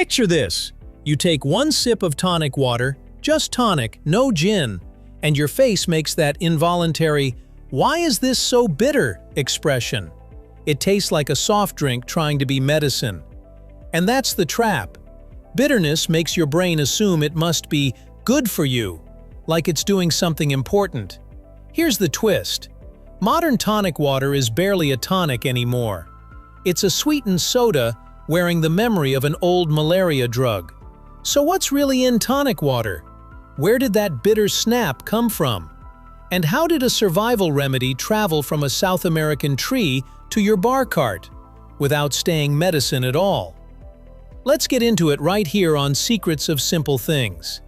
Picture this. You take one sip of tonic water, just tonic, no gin, and your face makes that involuntary, "Why is this so bitter?" expression. It tastes like a soft drink trying to be medicine. And that's the trap. Bitterness makes your brain assume it must be good for you, like it's doing something important. Here's the twist. Modern tonic water is barely a tonic anymore. It's a sweetened soda wearing the memory of an old malaria drug. So what's really in tonic water? Where did that bitter snap come from? And how did a survival remedy travel from a South American tree to your bar cart, without staying medicine at all? Let's get into it right here on Secrets of Simple Things.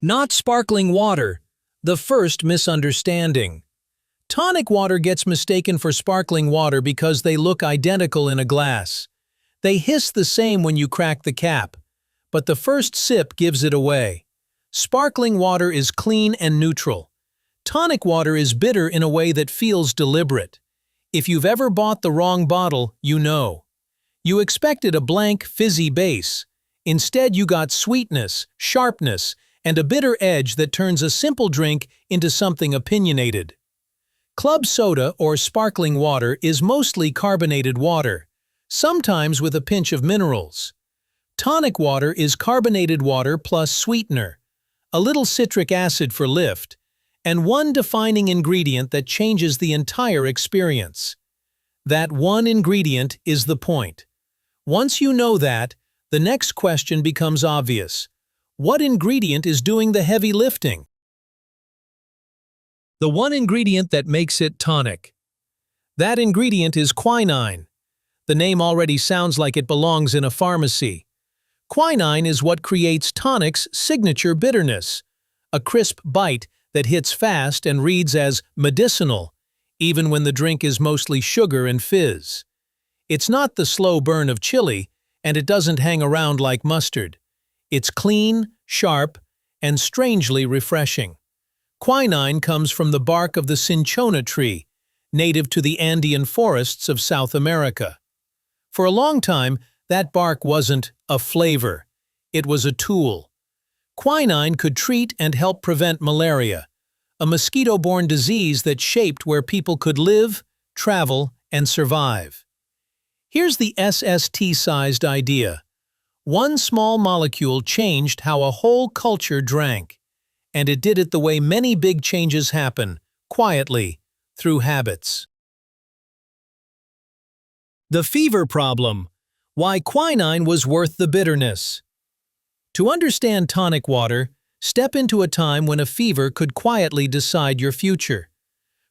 Not sparkling water. The first misunderstanding. Tonic water gets mistaken for sparkling water because they look identical in a glass. They hiss the same when you crack the cap, but the first sip gives it away. Sparkling water is clean and neutral. Tonic water is bitter in a way that feels deliberate. If you've ever bought the wrong bottle, you know. You expected a blank, fizzy base. Instead, you got sweetness, sharpness, and a bitter edge that turns a simple drink into something opinionated. Club soda or sparkling water is mostly carbonated water, sometimes with a pinch of minerals. Tonic water is carbonated water plus sweetener, a little citric acid for lift, and one defining ingredient that changes the entire experience. That one ingredient is the point. Once you know that, the next question becomes obvious. What ingredient is doing the heavy lifting? The one ingredient that makes it tonic. That ingredient is quinine. The name already sounds like it belongs in a pharmacy. Quinine is what creates tonic's signature bitterness, a crisp bite that hits fast and reads as medicinal, even when the drink is mostly sugar and fizz. It's not the slow burn of chili, and it doesn't hang around like mustard. It's clean, sharp, and strangely refreshing. Quinine comes from the bark of the cinchona tree, native to the Andean forests of South America. For a long time, that bark wasn't a flavor. It was a tool. Quinine could treat and help prevent malaria, a mosquito-borne disease that shaped where people could live, travel, and survive. Here's the SST-sized idea. One small molecule changed how a whole culture drank. And it did it the way many big changes happen, quietly, through habits. The fever problem. Why quinine was worth the bitterness. To understand tonic water, step into a time when a fever could quietly decide your future.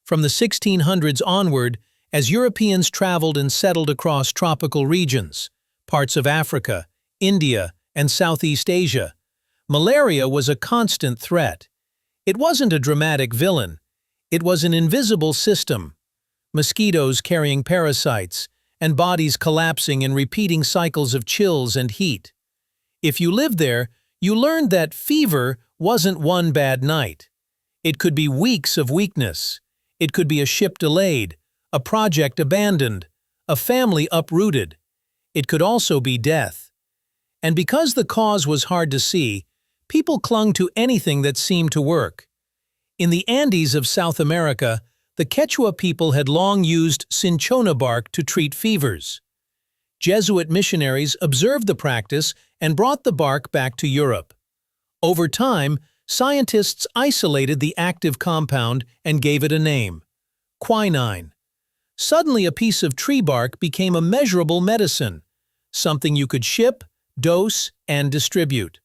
From the 1600s onward, as Europeans traveled and settled across tropical regions, parts of Africa, India, and Southeast Asia, malaria was a constant threat. It wasn't a dramatic villain. It was an invisible system. Mosquitoes carrying parasites, and bodies collapsing in repeating cycles of chills and heat. If you lived there, you learned that fever wasn't one bad night. It could be weeks of weakness. It could be a ship delayed, a project abandoned, a family uprooted. It could also be death. And because the cause was hard to see, people clung to anything that seemed to work. In the Andes of South America, the Quechua people had long used cinchona bark to treat fevers. Jesuit missionaries observed the practice and brought the bark back to Europe. Over time, scientists isolated the active compound and gave it a name: quinine. Suddenly, a piece of tree bark became a measurable medicine, something you could ship, dose, and distribute.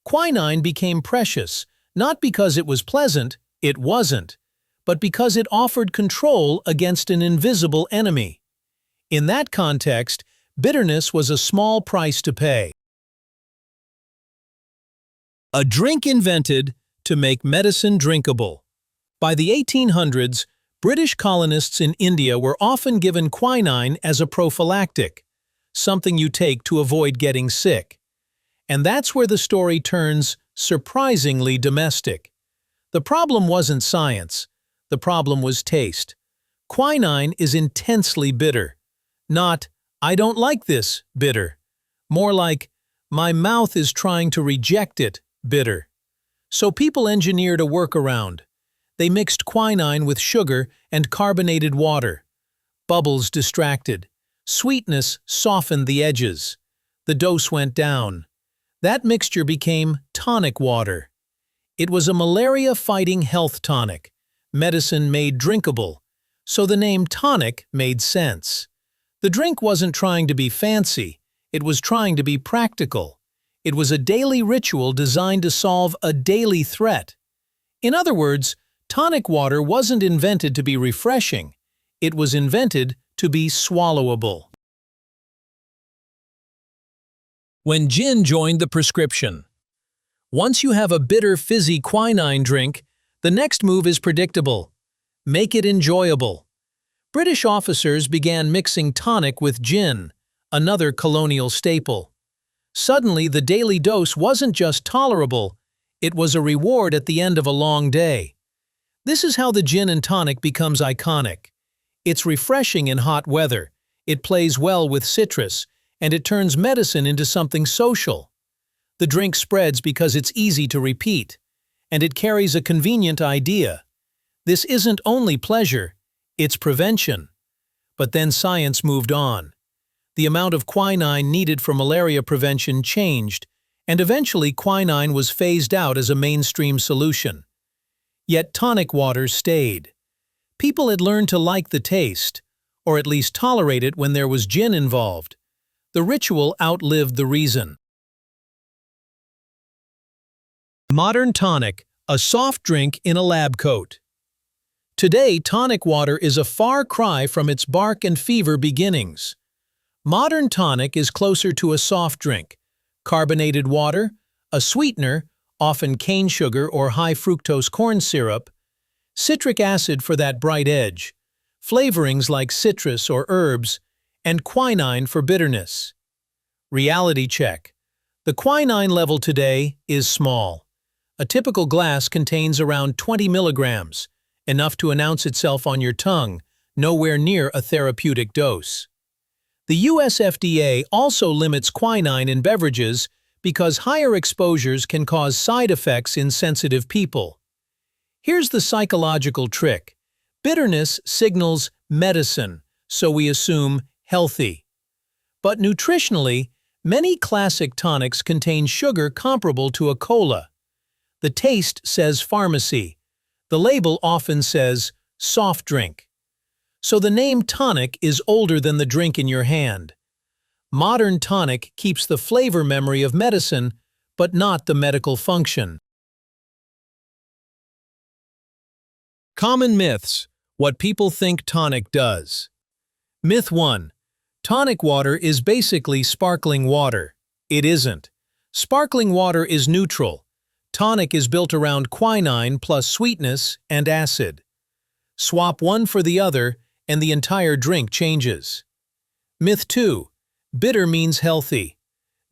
Quinine became precious, not because it was pleasant, it wasn't, but because it offered control against an invisible enemy. In that context, bitterness was a small price to pay. A drink invented to make medicine drinkable. By the 1800s, British colonists in India were often given quinine as a prophylactic, something you take to avoid getting sick. And that's where the story turns surprisingly domestic. The problem wasn't science. The problem was taste. Quinine is intensely bitter. Not, "I don't like this," bitter. More like, "My mouth is trying to reject it," bitter. So people engineered a workaround. They mixed quinine with sugar and carbonated water. Bubbles distracted. Sweetness softened the edges. The dose went down. That mixture became tonic water. It was a malaria-fighting health tonic, medicine made drinkable, so the name tonic made sense. The drink wasn't trying to be fancy, it was trying to be practical. It was a daily ritual designed to solve a daily threat. In other words, tonic water wasn't invented to be refreshing, it was invented to be swallowable. When gin joined the prescription. Once you have a bitter fizzy quinine drink, the next move is predictable. Make it enjoyable. British officers began mixing tonic with gin, another colonial staple. Suddenly, the daily dose wasn't just tolerable, it was a reward at the end of a long day. This is how the gin and tonic becomes iconic. It's refreshing in hot weather, it plays well with citrus, and it turns medicine into something social. The drink spreads because it's easy to repeat, and it carries a convenient idea. This isn't only pleasure, it's prevention. But then science moved on. The amount of quinine needed for malaria prevention changed, and eventually quinine was phased out as a mainstream solution. Yet tonic water stayed. People had learned to like the taste, or at least tolerate it when there was gin involved. The ritual outlived the reason. Modern tonic, a soft drink in a lab coat. Today, tonic water is a far cry from its bark and fever beginnings. Modern tonic is closer to a soft drink. Carbonated water, a sweetener, often cane sugar or high fructose corn syrup, citric acid for that bright edge, flavorings like citrus or herbs, and quinine for bitterness. Reality check. The quinine level today is small. A typical glass contains around 20 milligrams, enough to announce itself on your tongue, nowhere near a therapeutic dose. The US FDA also limits quinine in beverages because higher exposures can cause side effects in sensitive people. Here's the psychological trick. Bitterness signals medicine, so we assume healthy. But nutritionally, many classic tonics contain sugar comparable to a cola. The taste says pharmacy. The label often says soft drink. So the name tonic is older than the drink in your hand. Modern tonic keeps the flavor memory of medicine, but not the medical function. Common myths. What people think tonic does. Myth 1. Tonic water is basically sparkling water. It isn't. Sparkling water is neutral. Tonic is built around quinine plus sweetness and acid. Swap one for the other, and the entire drink changes. Myth 2. Bitter means healthy.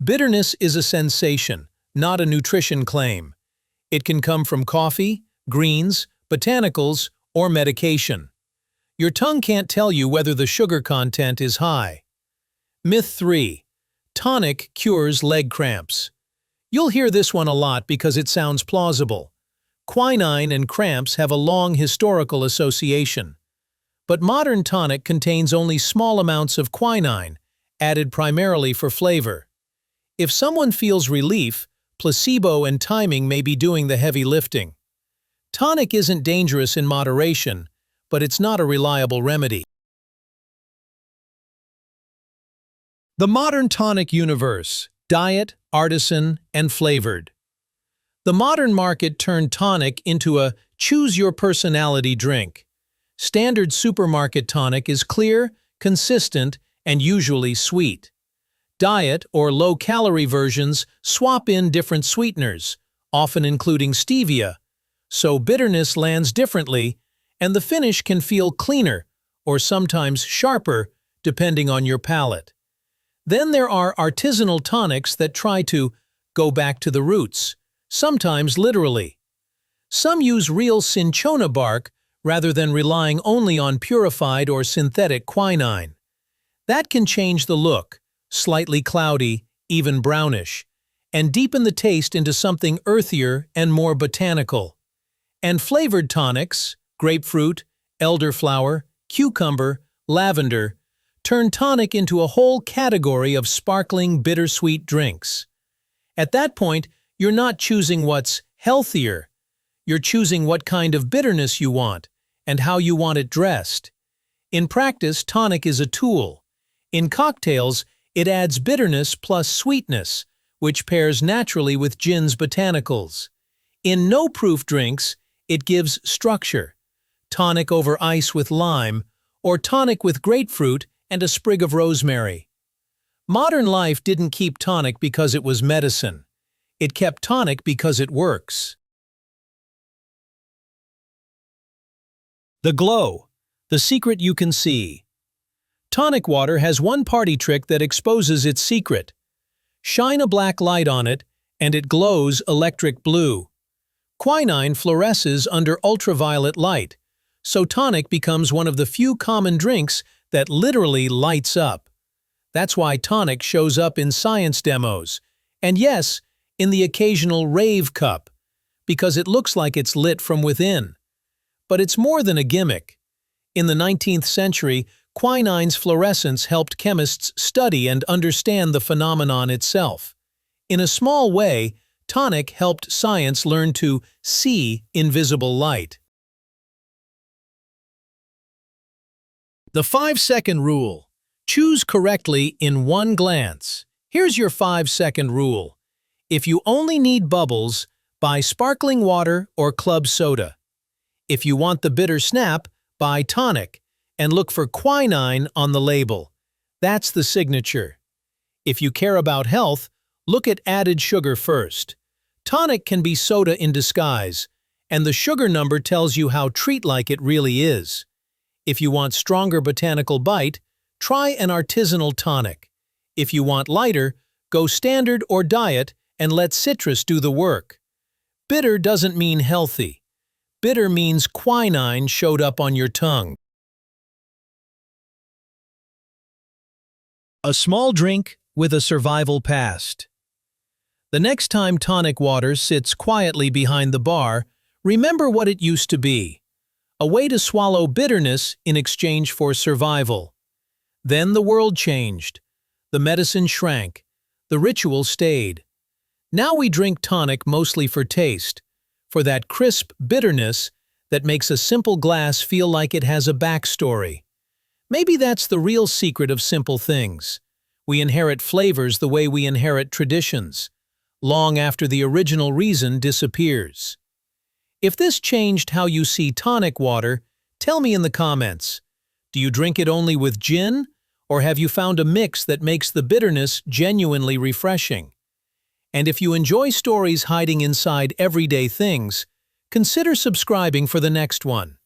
Bitterness is a sensation, not a nutrition claim. It can come from coffee, greens, botanicals, or medication. Your tongue can't tell you whether the sugar content is high. Myth 3. Tonic cures leg cramps. You'll hear this one a lot because it sounds plausible. Quinine and cramps have a long historical association. But modern tonic contains only small amounts of quinine, added primarily for flavor. If someone feels relief, placebo and timing may be doing the heavy lifting. Tonic isn't dangerous in moderation, but it's not a reliable remedy. The modern tonic universe: diet, artisan, and flavored. The modern market turned tonic into a choose-your-personality drink. Standard supermarket tonic is clear, consistent, and usually sweet. Diet or low-calorie versions swap in different sweeteners, often including stevia, so bitterness lands differently, and the finish can feel cleaner or sometimes sharper depending on your palate. Then there are artisanal tonics that try to go back to the roots, sometimes literally. Some use real cinchona bark rather than relying only on purified or synthetic quinine. That can change the look, slightly cloudy, even brownish, and deepen the taste into something earthier and more botanical. And flavored tonics, grapefruit, elderflower, cucumber, lavender, turn tonic into a whole category of sparkling bittersweet drinks. At that point, you're not choosing what's healthier. You're choosing what kind of bitterness you want and how you want it dressed. In practice, tonic is a tool. In cocktails, it adds bitterness plus sweetness, which pairs naturally with gin's botanicals. In no-proof drinks, it gives structure. Tonic over ice with lime, or tonic with grapefruit and a sprig of rosemary. Modern life didn't keep tonic because it was medicine. It kept tonic because it works. The glow, the secret you can see. Tonic water has one party trick that exposes its secret. Shine a black light on it, and it glows electric blue. Quinine fluoresces under ultraviolet light, so tonic becomes one of the few common drinks that literally lights up. That's why tonic shows up in science demos, and yes, in the occasional rave cup, because it looks like it's lit from within. But it's more than a gimmick. In the 19th century, quinine's fluorescence helped chemists study and understand the phenomenon itself. In a small way, tonic helped science learn to see invisible light. The 5-second rule. Choose correctly in one glance. Here's your 5-second rule. If you only need bubbles, buy sparkling water or club soda. If you want the bitter snap, buy tonic, and look for quinine on the label. That's the signature. If you care about health, look at added sugar first. Tonic can be soda in disguise, and the sugar number tells you how treat-like it really is. If you want stronger botanical bite, try an artisanal tonic. If you want lighter, go standard or diet and let citrus do the work. Bitter doesn't mean healthy. Bitter means quinine showed up on your tongue. A small drink with a survival past. The next time tonic water sits quietly behind the bar, remember what it used to be. A way to swallow bitterness in exchange for survival. Then the world changed. The medicine shrank. The ritual stayed. Now we drink tonic mostly for taste, for that crisp bitterness that makes a simple glass feel like it has a backstory. Maybe that's the real secret of simple things. We inherit flavors the way we inherit traditions, long after the original reason disappears. If this changed how you see tonic water, tell me in the comments. Do you drink it only with gin, or have you found a mix that makes the bitterness genuinely refreshing? And if you enjoy stories hiding inside everyday things, consider subscribing for the next one.